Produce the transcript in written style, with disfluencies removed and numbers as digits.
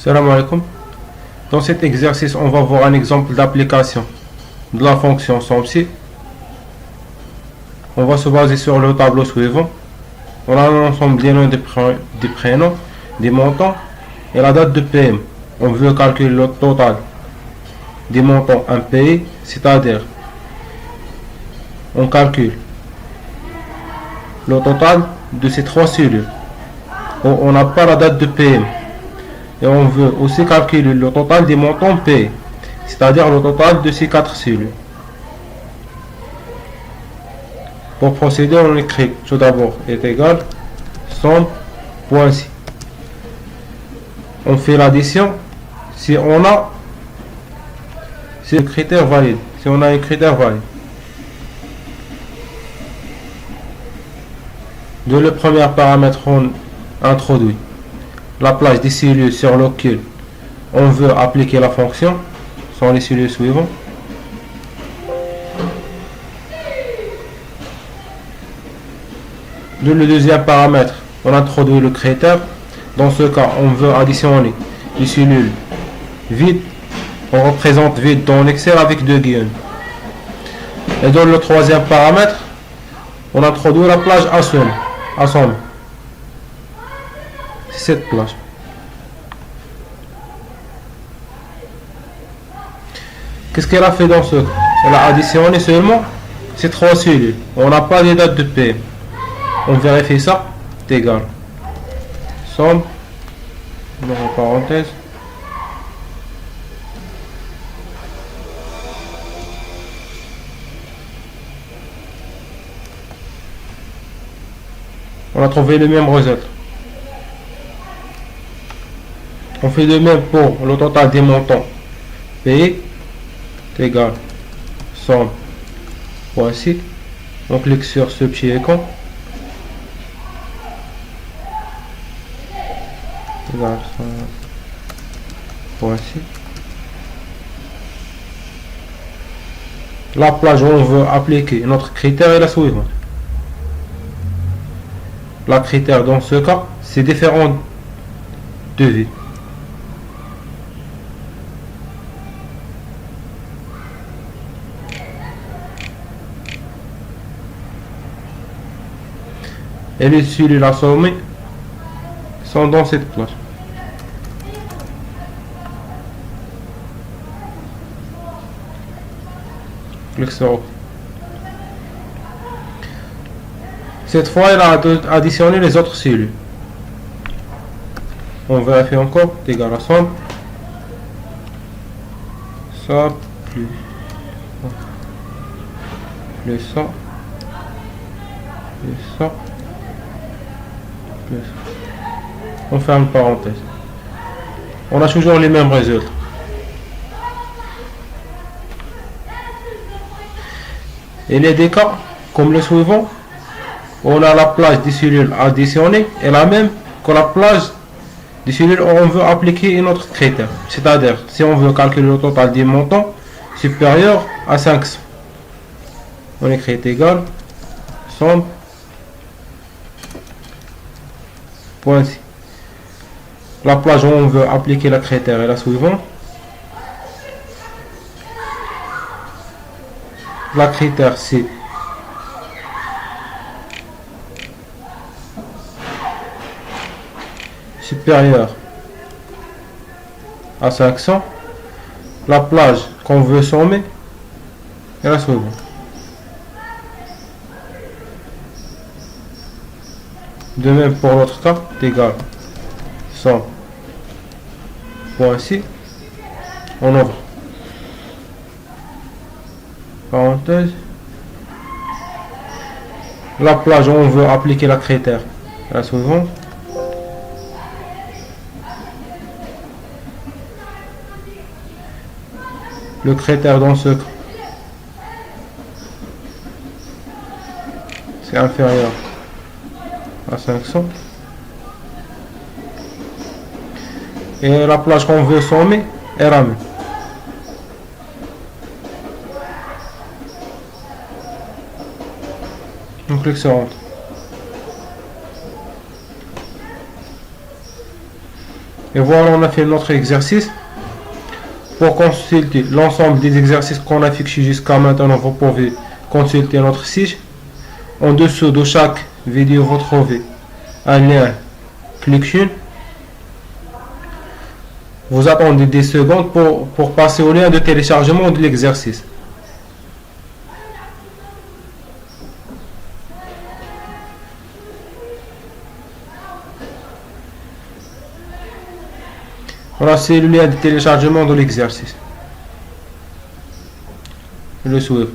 Salam alaikum. Dans cet exercice, on va voir un exemple d'application de la fonction SOMSI. On va se baser sur le tableau suivant. On a un ensemble des noms des prénoms, des montants et la date de paiement. On veut calculer le total des montants impayés, c'est-à-dire on calcule le total de ces trois cellules. On n'a pas la date de paiement. Et on veut aussi calculer le total des montants payés, c'est-à-dire le total de ces quatre cellules. Pour procéder, on écrit tout d'abord est égal somme.si. On fait l'addition si on a le critère valide. Si on a un critère valide. De le premier paramètre, on introduit la plage des cellules sur lequel on veut appliquer la fonction sont les cellules suivantes. De le deuxième paramètre, on introduit le critère. Dans ce cas, on veut additionner les cellules vides. On représente vide dans Excel avec deux guillemets. Et dans le troisième paramètre, on introduit la plage assomme. C'est cette plage. Qu'est-ce qu'elle a fait dans ce cas? Elle a additionné seulement ces trois cellules. On n'a pas de date de paiement. On vérifie ça. C'est égal. Somme. En parenthèse. On a trouvé le même résultat. On fait de même pour le total des montants payés. C'est égal. Somme. Voici. On clique sur ce petit écran. Égal. Voici. La plage où on veut appliquer notre critère est la suivante. La critère dans ce cas, c'est différent de vie. Et les cellules assommées sont dans cette plage. Clique sur OK. Cette fois, il a additionné les autres cellules. On vérifie encore. Égal à somme. Ça plus ça. Plus ça. Plus ça. On ferme parenthèse. On a toujours les mêmes résultats. Et les deux cas, comme le suivant, on a la plage des cellules additionnées et la même que la plage des cellules où on veut appliquer un autre critère. C'est-à-dire, si on veut calculer le total des montants supérieur à 500, on écrit égal somme. Point-ci. La plage où on veut appliquer le critère est la suivante. La critère c'est supérieur à 500. La plage qu'on veut sommer est la suivante. De même pour l'autre cas, égal somme. Voici. On ouvre parenthèse. La plage où on veut appliquer la critère est la suivante. Le critère dans ce cas, c'est inférieur à 500. Et la plage qu'on veut sommer est ramée. On clique sur Enter. Et voilà, on a fait notre exercice. Pour consulter l'ensemble des exercices qu'on a fixés jusqu'à maintenant, vous pouvez consulter notre site. En dessous de chaque vidéo, vous trouvez un lien cliquez. Vous attendez des secondes pour passer au lien de téléchargement de l'exercice. Voilà, c'est le lien de téléchargement de l'exercice. Le suivre.